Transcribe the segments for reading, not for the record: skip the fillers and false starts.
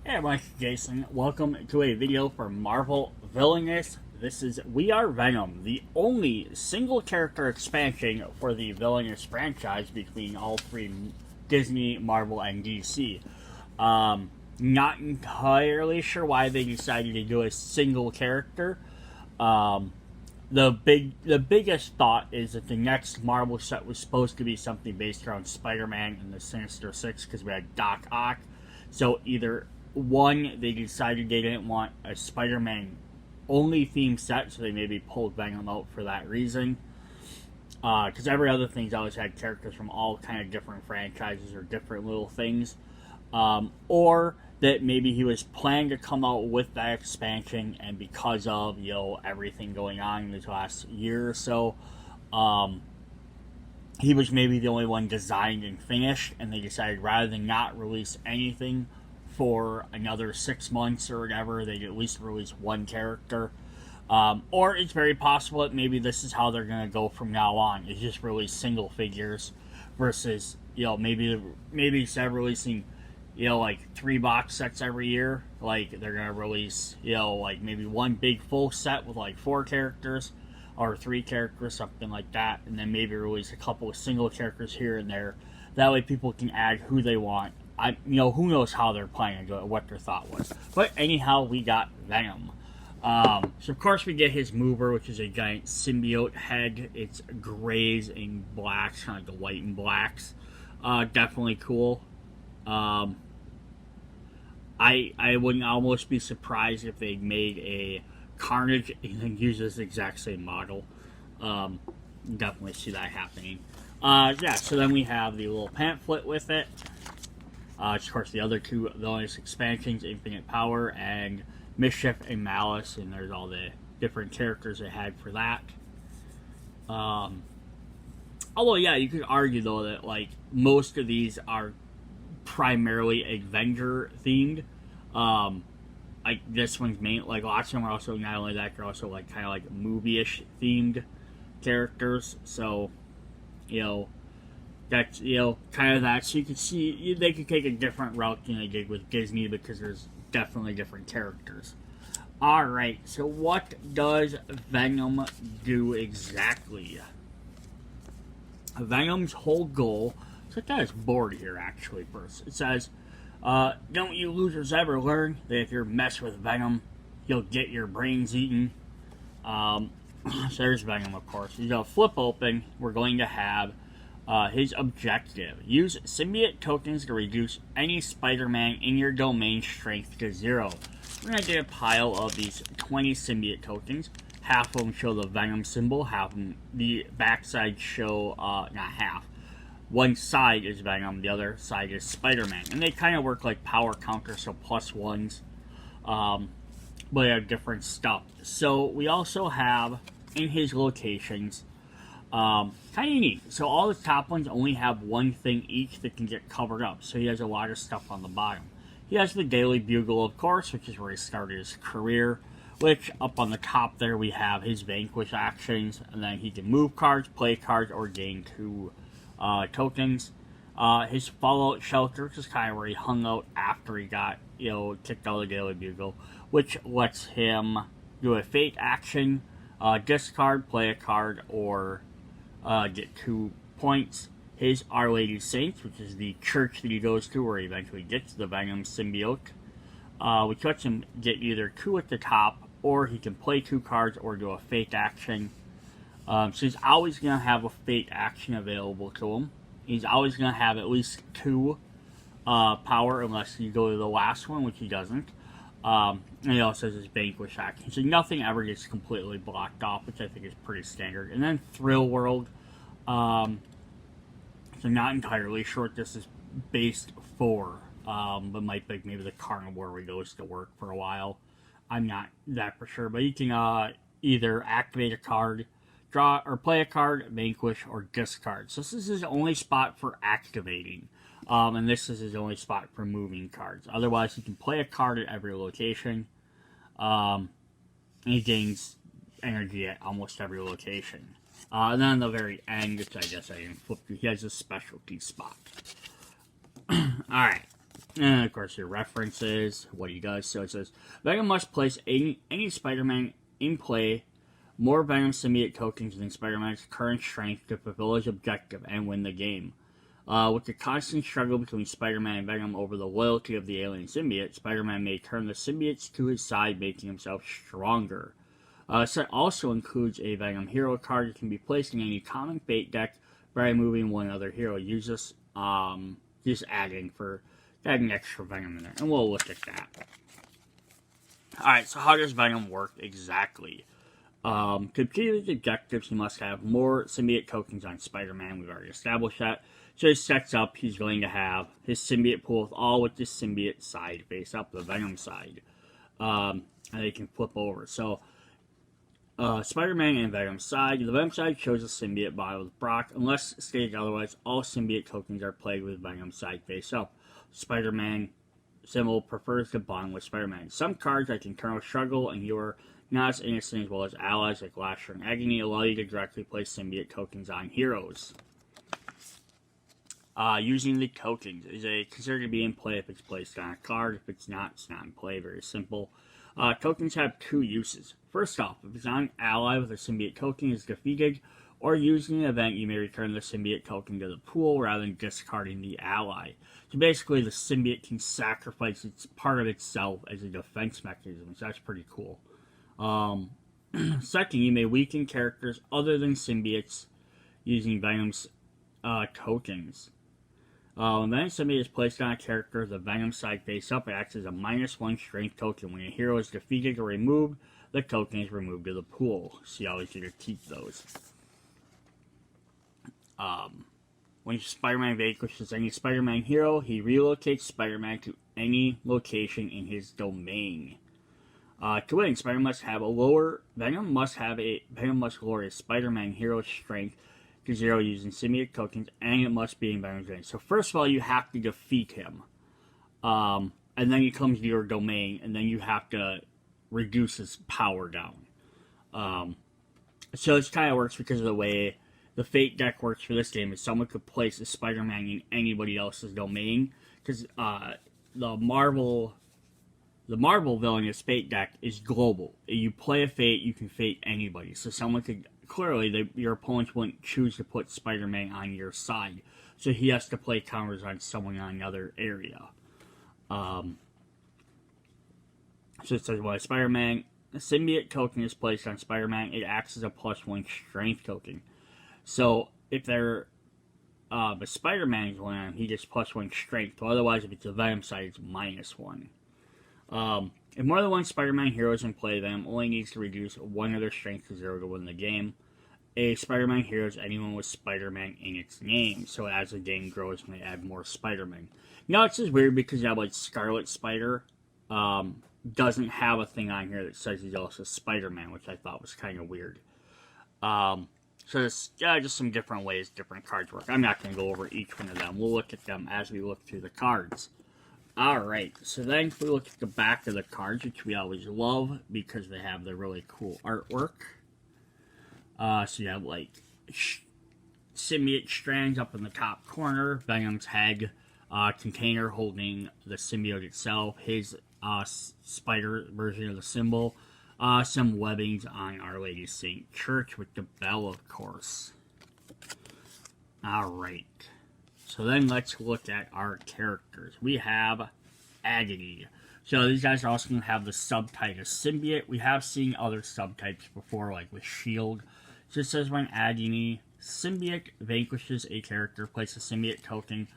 Hey, my name's Jason. Welcome to a video for Marvel Villainous. This is We Are Venom, the only single character expansion for the Villainous franchise between all three Disney, Marvel, and DC. Not entirely sure why they decided to do a single character. The biggest thought is that the next Marvel set was supposed to be something based around Spider-Man and the Sinister Six because we had Doc Ock. So either one, they decided they didn't want a Spider-Man only theme set, so they maybe pulled Venom out for that reason. Because every other thing's always had characters from all kind of different franchises or different little things. Or that maybe he was planning to come out with that expansion, and because of, everything going on in this last year or so, he was maybe the only one designed and finished, and they decided rather than not release anything for another 6 months or whatever, they'd at least release one character. Or it's very possible that maybe this is how they're going to go from now on, is just release single figures versus, maybe instead of releasing, like 3 box sets every year, like they're going to release, like maybe one big full set with like 4 characters or 3 characters, something like that, and then maybe release a couple of single characters here and there. That way people can add who they want. Who knows how they're planning to do it, what their thought was. But anyhow, we got Venom. So of course we get his mover, which is a giant symbiote head. It's grays and blacks, kind of like the white and blacks. Definitely cool. I wouldn't almost be surprised if they made a Carnage and then use this exact same model. Definitely see that happening. So then we have the little pamphlet with it. Of course, the other 2 Villainous expansions, Infinite Power and Mischief and Malice, and there's all the different characters they had for that. Although, you could argue, though, that, like, most of these are primarily Avenger themed. Like, this one's like, lots of them are also, not only that, they're also, like, kind of like movie-ish themed characters, so, that's, kind of that. So you can see, they could take a different route than they did with Disney because there's definitely different characters. Alright, so what does Venom do exactly? Venom's whole goal, so it has board here actually first. It says, don't you losers ever learn that if you mess with Venom, you'll get your brains eaten? So there's Venom, of course. He's going to flip open. We're going to have his objective. Use symbiote tokens to reduce any Spider-Man in your domain strength to 0. We're going to get a pile of these 20 symbiote tokens. Half of them show the Venom symbol, half of them, the backside show, not half. One side is Venom, the other side is Spider-Man. And they kind of work like power counters, so +1s. But they have different stuff. So we also have, in his locations, kind of neat. So all the top ones only have one thing each that can get covered up. So he has a lot of stuff on the bottom. He has the Daily Bugle, of course, which is where he started his career. Which, up on the top there, we have his Vanquish actions. And then he can move cards, play cards, or gain 2 tokens. His Fallout Shelter, which is kind of where he hung out after he got, kicked out of the Daily Bugle. Which lets him do a Fate action, discard, play a card, or get 2 points. His Our Lady Saints, which is the church that he goes to where he eventually gets the Venom symbiote, which lets him get either 2 at the top, or he can play 2 cards or do a Fate action. So he's always going to have a Fate action available to him. He's always going to have at least 2 power unless you go to the last one, which he doesn't. And he also has his Vanquish action. So nothing ever gets completely blocked off, which I think is pretty standard. And then Thrill World. So not entirely sure what this is based for. But might be maybe the carnivore where he goes to work for a while. I'm not that for sure. But you can either activate a card, draw or play a card, vanquish, or discard. So this is his only spot for activating. And this is his only spot for moving cards. Otherwise, he can play a card at every location. And he gains energy at almost every location. And then at the very end, which I guess I didn't flip through, he has a specialty spot. Alright. And of course, your references, what he does. So it says Venom must place any Spider-Man in play more Venom symbiote tokens than Spider-Man's current strength to fulfill his objective and win the game. With the constant struggle between Spider-Man and Venom over the loyalty of the alien symbiote, Spider-Man may turn the symbiotes to his side, making himself stronger. Set also includes a Venom hero card that can be placed in any common fate deck by removing one other hero. Use this, just adding extra Venom in there, and we'll look at that. Alright, so how does Venom work exactly? To complete his objectives, he must have more symbiote tokens on Spider-Man. We've already established that. So he sets up, he's going to have his symbiote pool all with the symbiote side face up, the Venom side. And they can flip over. So, Spider-Man and Venom side. The Venom side shows a symbiote bottle with Brock. Unless stated otherwise, all symbiote tokens are played with Venom side face up. Spider-Man symbol prefers to bond with Spider-Man. Some cards like Internal Struggle and You're Not As Innocent, as well as allies like Lasher and Agony, allow you to directly place symbiote tokens on heroes. Using the tokens is considered to be in play if it's placed on a card. If it's not in play. Very simple. Tokens have two uses. First off, if it's on an ally with a symbiote token is defeated or used in an event, you may return the symbiote token to the pool rather than discarding the ally. So basically, the symbiote can sacrifice part of itself as a defense mechanism, so that's pretty cool. Second, you may weaken characters other than symbiotes using Venom's tokens. When Venom symbiote is placed on a character, the Venom side face up, it acts as a -1 strength token. When a hero is defeated or removed, the token is removed to the pool. So you always get to keep those. When Spider-Man vanquishes any Spider-Man hero, he relocates Spider-Man to any location in his domain. To win, Venom must lower his Spider-Man hero's strength to 0 using symbiote tokens, and it must be in Venom's domain. So first of all, you have to defeat him. And then he comes to your domain, and then you have to reduce his power down. So this kind of works because of the way the Fate deck works for this game, is someone could place a Spider-Man in anybody else's domain, because the Marvel Villainous Fate deck is global. You play a Fate, you can Fate anybody. So someone could, clearly, your opponents wouldn't choose to put Spider-Man on your side. So he has to play counters on someone on another area. So it says, when a symbiote token is placed on Spider-Man, it acts as a +1 strength token. So if a Spider-Man is one on him, he gets +1 strength. Otherwise, if it's a Venom side, it's -1. If more than one Spider-Man hero is in play, Venom only needs to reduce one of their strength to 0 to win the game. A Spider-Man hero is anyone with Spider-Man in its name, so as the game grows, it may add more Spider-Man. Now, it's just weird because you have, like, Scarlet Spider, doesn't have a thing on here that says he's also Spider-Man, which I thought was kind of weird. So there's just some different ways different cards work. I'm not going to go over each one of them. We'll look at them as we look through the cards. Alright, so then if we look at the back of the cards, which we always love because they have the really cool artwork. So you have, like, symbiote strands up in the top corner, Venom's head, container holding the symbiote itself, his spider version of the symbol, some webbings on Our Lady of St. Church with the bell, of course. Alright. So then let's look at our characters. We have Agony. So these guys are also going to have the subtype of symbiote. We have seen other subtypes before, like with Shield. So it says when Agony symbiote vanquishes a character, place a symbiote token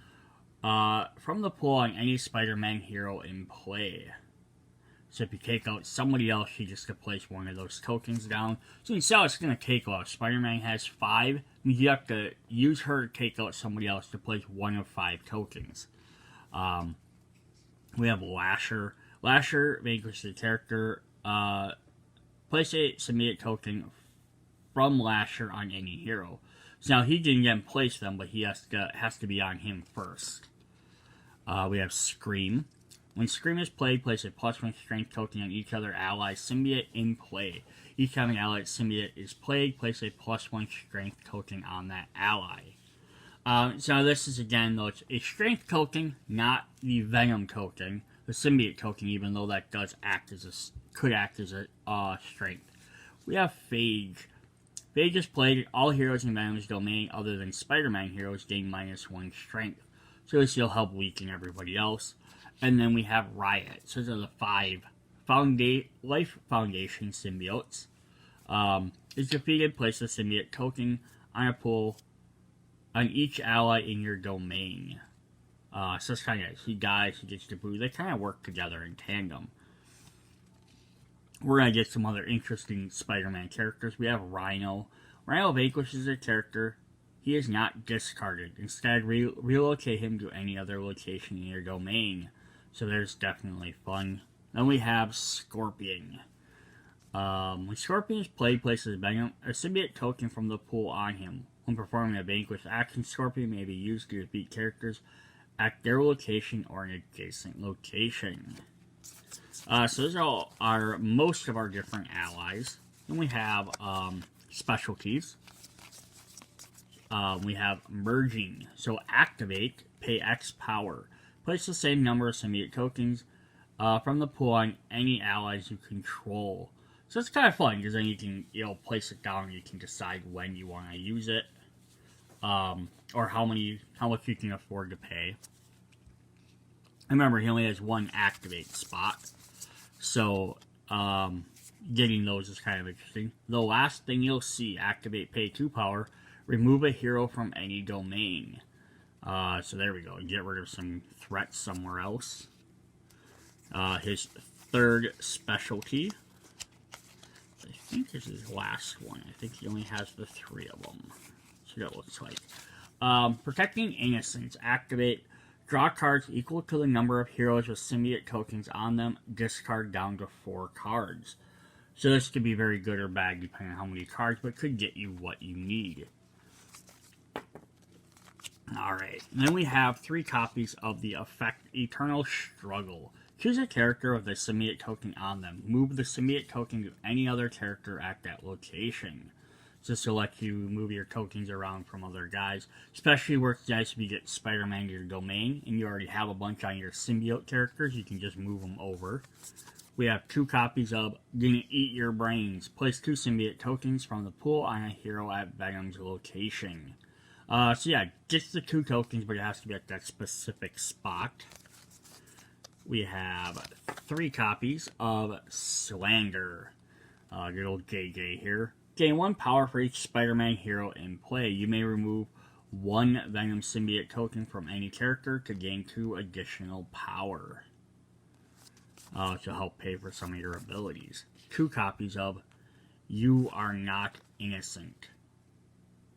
from the pool on any Spider-Man hero in play. So if you take out somebody else, you just have to place one of those tokens down. So you see how it's going to take out. Spider-Man has 5. Means you have to use her to take out somebody else to place one of 5 tokens. We have Lasher. Lasher vanquishes the character. Place a symbiote token from Lasher on any hero. So now he didn't get place them, but he has to be on him first. We have Scream. When Scream is played, place a +1 strength token on each other ally symbiote in play. Each time an allied symbiote is played, place a +1 strength token on that ally. So this is, again, though, it's a strength token, not the Venom token, the symbiote token, even though that does act as could act as a strength. We have Phage. Phage is played. All heroes in Venom's domain other than Spider-Man heroes gain -1 strength. So this will help weaken everybody else. And then we have Riot. So those are the 5 Life Foundation symbiotes. Is defeated, place a symbiote token on a pool on each ally in your domain. So it's kind of, he dies, he gets the boo. They kind of work together in tandem. We're going to get some other interesting Spider-Man characters. We have Rhino. Rhino vanquishes a character. He is not discarded. Instead, relocate him to any other location in your domain. So there's definitely fun. Then we have Scorpion. When Scorpion is played, places Venom, a symbiote token from the pool on him. When performing a vanquish action, Scorpion may be used to defeat characters at their location or an adjacent location. So those are most of our different allies. Then we have specialties. We have merging. So activate, pay X power. Place the same number of symbiote tokens from the pool on any allies you control. So it's kind of fun because then you can place it down and you can decide when you want to use it, or how much you can afford to pay. Remember, he only has 1 activate spot, so getting those is kind of interesting. The last thing you'll see, activate, pay 2 power, remove a hero from any domain. So there we go. Get rid of some threats somewhere else. His third specialty, I think this is his last one. I think he only has the 3 of them. So that looks like. Protecting Innocence. Activate. Draw cards equal to the number of heroes with symbiote tokens on them. Discard down to 4 cards. So this could be very good or bad depending on how many cards, but could get you what you need. Alright, then we have 3 copies of the effect Eternal Struggle. Choose a character with a symbiote token on them. Move the symbiote token to any other character at that location. Just to let you move your tokens around from other guys. Especially works nice if you get Spider-Man to your domain and you already have a bunch on your symbiote characters. You can just move them over. We have 2 copies of Gonna Eat Your Brains. Place 2 symbiote tokens from the pool on a hero at Venom's location. So yeah, just the 2 tokens, but it has to be at that specific spot. We have 3 copies of Slander. Good old JJ here. Gain 1 power for each Spider-Man hero in play. You may remove 1 Venom symbiote token from any character to gain 2 additional power. To help pay for some of your abilities. 2 copies of You Are Not Innocent.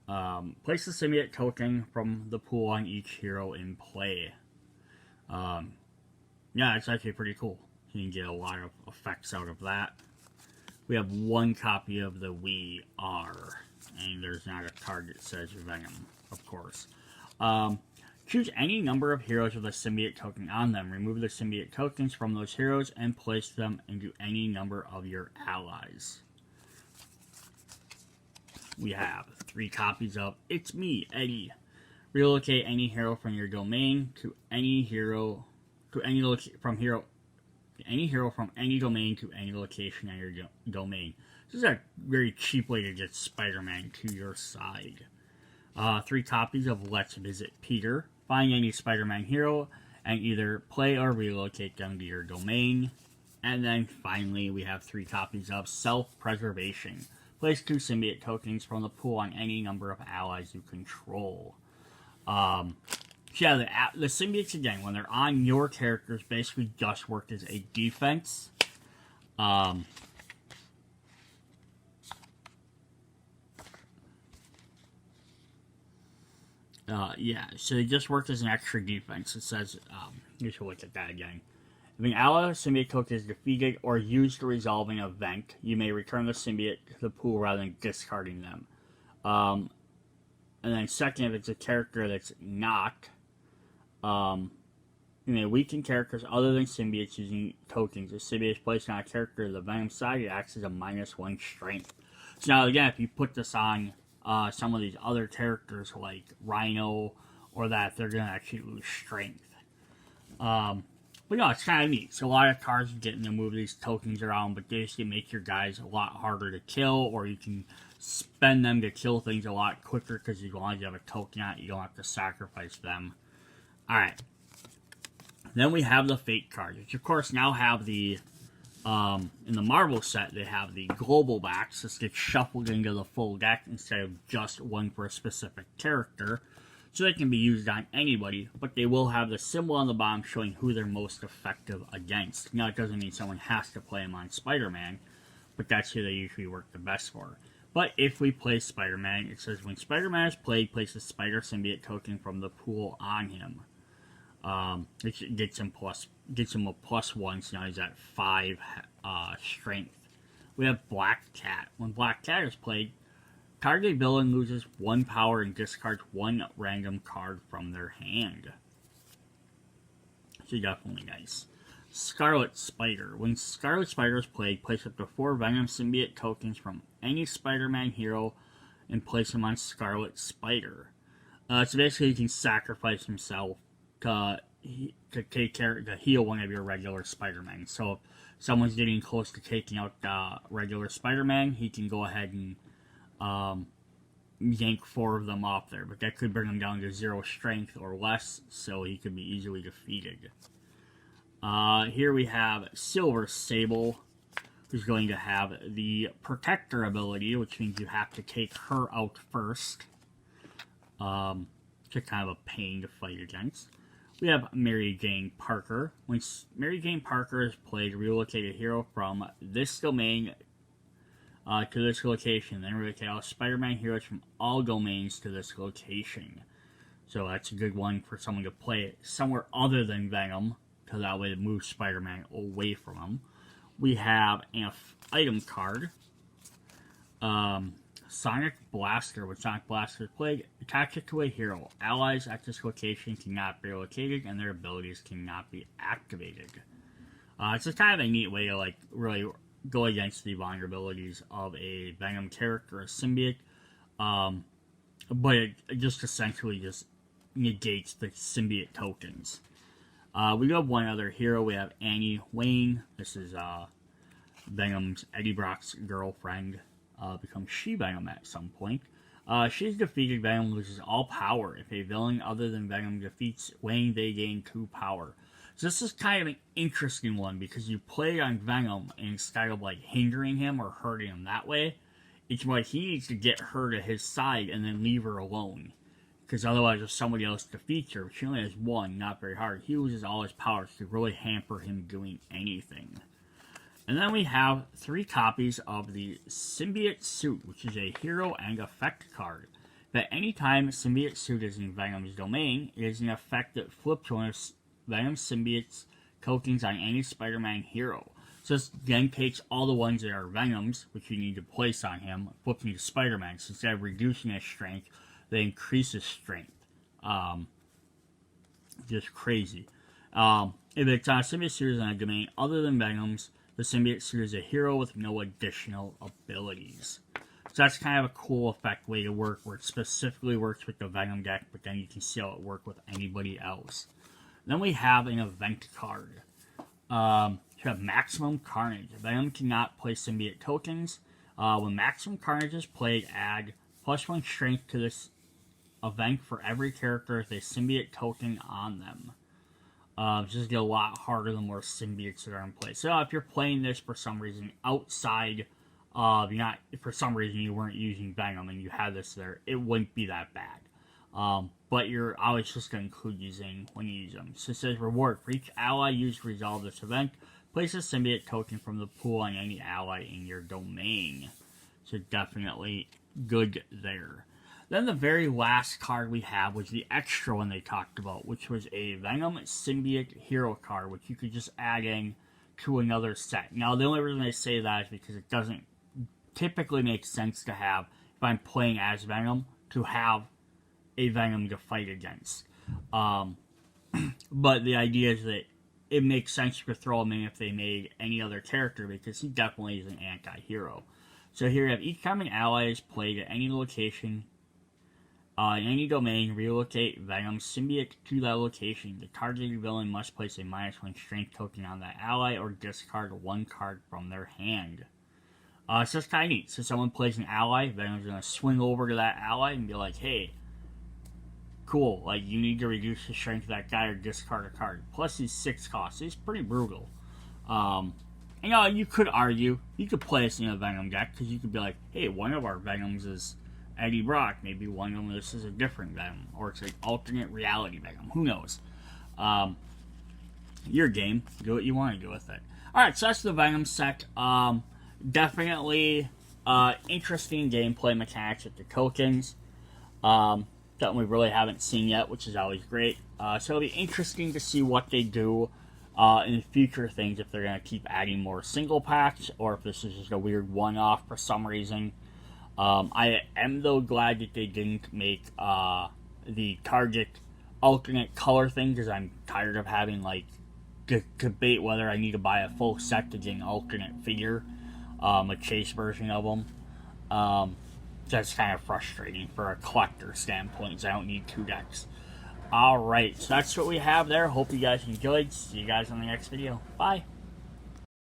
Place the symbiote token from the pool on each hero in play. Yeah, it's actually pretty cool. You can get a lot of effects out of that. We have 1 copy of the We Are, and there's not a card that says Venom, of course. Choose any number of heroes with a symbiote token on them. Remove the symbiote tokens from those heroes and place them into any number of your allies. We have 3 copies of It's Me, Eddie. Relocate any hero from your domain to any hero from any domain to any location on your domain. This is a very cheap way to get Spider-Man to your side. 3 copies of Let's Visit Peter. Find any Spider-Man hero and either play or relocate them to your domain. And then finally, we have 3 copies of Self-Preservation. Place 2 symbiote tokens from the pool on any number of allies you control. Yeah, the symbiotes, again, when they're on your characters, basically just work as a defense. Yeah, so they just work as an extra defense. It says, you should look at that again. If an ally symbiote token is defeated or used to resolve an event, you may return the symbiote to the pool rather than discarding them. And then second, if it's a character that's not, you may weaken characters other than symbiotes using tokens. If symbiote is placed on a character of the Venom side, it acts as a -1 strength. So now again, if you put this on some of these other characters like Rhino, or that they're going to actually lose strength. But no, it's kind of neat. So a lot of cards getting to move these tokens around, but they just make your guys a lot harder to kill, or you can spend them to kill things a lot quicker because as long as you have a token on it, you don't have to sacrifice them. Alright. Then we have the Fate cards, which of course now have the, in the Marvel set, they have the global backs. This gets shuffled into the full deck instead of just one for a specific character. So they can be used on anybody, but they will have the symbol on the bottom showing who they're most effective against. Now, it doesn't mean someone has to play them on Spider-Man, but that's who they usually work the best for. But if we play Spider-Man, it says when Spider-Man is played, place a Spider Symbiote token from the pool on him. It gets him a +1, so now he's at 5 strength. We have Black Cat. When Black Cat is played, target villain loses 1 power and discards 1 random card from their hand. So definitely nice. Scarlet Spider. When Scarlet Spider is played, place up to 4 Venom Symbiote tokens from any Spider-Man hero and place them on Scarlet Spider. So basically he can sacrifice himself to heal one of your regular Spider-Man. So if someone's getting close to taking out regular Spider-Man, he can go ahead and yank 4 of them off there, but that could bring him down to 0 strength or less, so he could be easily defeated. Here we have Silver Sable, who's going to have the Protector ability, which means you have to take her out first. It's kind of a pain to fight against. We have Mary Jane Parker. When Mary Jane Parker is played, relocate a hero from this domain to this location, then relocate all Spider-Man heroes from all domains to this location. So that's a good one for someone to play somewhere other than Venom, because that way it moves Spider-Man away from him. We have an item card. Sonic Blaster. When Sonic Blaster is played, attach it to a hero. Allies at this location cannot be located, and their abilities cannot be activated. It's just kind of a neat way to like really go against the vulnerabilities of a Venom character, a symbiote, but it just essentially just negates the symbiote tokens. We have one other hero. We have Annie Wayne. This is Venom's Eddie Brock's girlfriend. Becomes She-Venom at some point. She's defeated. Venom loses all power. If a villain other than Venom defeats Wayne, they gain 2 power. So this is kind of an interesting one, because you play on Venom, and instead of like hindering him or hurting him that way, it's like he needs to get her to his side and then leave her alone. Because otherwise, if somebody else defeats her, she only has 1, not very hard, he loses all his powers to really hamper him doing anything. And then we have 3 copies of the Symbiote Suit, which is a hero and effect card. That any time Symbiote Suit is in Venom's domain, it is an effect that flips one of Venom Symbiote's tokens on any Spider-Man hero. So this then takes all the ones that are Venom's, which you need to place on him, flips them to Spider-Man. So instead of reducing his strength, they increase his strength. Just crazy. If it's on a Symbiote Suit on a domain other than Venom's, the Symbiote Suit is a hero with no additional abilities. So that's kind of a cool effect way to work, where it specifically works with the Venom deck, but then you can see how it works with anybody else. Then we have an event card. You have Maximum Carnage. Venom cannot play symbiote tokens. When Maximum Carnage is played, add +1 strength to this event for every character with a symbiote token on them. Just get a lot harder the more symbiotes that are in play. So if you're playing this for some reason outside of, for some reason you weren't using Venom and you had this there, it wouldn't be that bad. But you're always just going to include using when you use them. So it says reward. For each ally used to resolve this event, place a symbiote token from the pool on any ally in your domain. So definitely good there. Then the very last card we have was the extra one they talked about, which was a Venom Symbiote Hero card, which you could just add in to another set. Now, the only reason I say that is because it doesn't typically make sense to have, if I'm playing as Venom, to have a Venom to fight against. But the idea is that it makes sense to throw him in if they made any other character, because he definitely is an anti-hero. So here you have each time an ally is played at any location, in any domain, relocate Venom symbiote to that location. The targeted villain must place a -1 strength token on that ally or discard 1 card from their hand. So it's kind of neat. So someone plays an ally, Venom's going to swing over to that ally and be like, hey, cool, like you need to reduce the strength of that guy or discard a card. Plus his 6 costs. It's pretty brutal. You know, you could argue, you could play this in a Venom deck, because you could be like, hey, one of our Venoms is Eddie Brock, maybe one of this is a different Venom, or it's an alternate reality Venom, who knows. Your game, do what you want to do with it. Alright, so that's the Venom set. Definitely interesting gameplay mechanics with the tokens. Something we really haven't seen yet, which is always great. So it'll be interesting to see what they do in future things, if they're going to keep adding more single packs, or if this is just a weird one-off for some reason. I am, though, glad that they didn't make the Target alternate color thing, because I'm tired of having, like, debate whether I need to buy a full set to get an alternate figure, a chase version of them. That's kind of frustrating for a collector standpoint, because I don't need 2 decks. Alright, so that's what we have there. Hope you guys enjoyed. See you guys on the next video. Bye.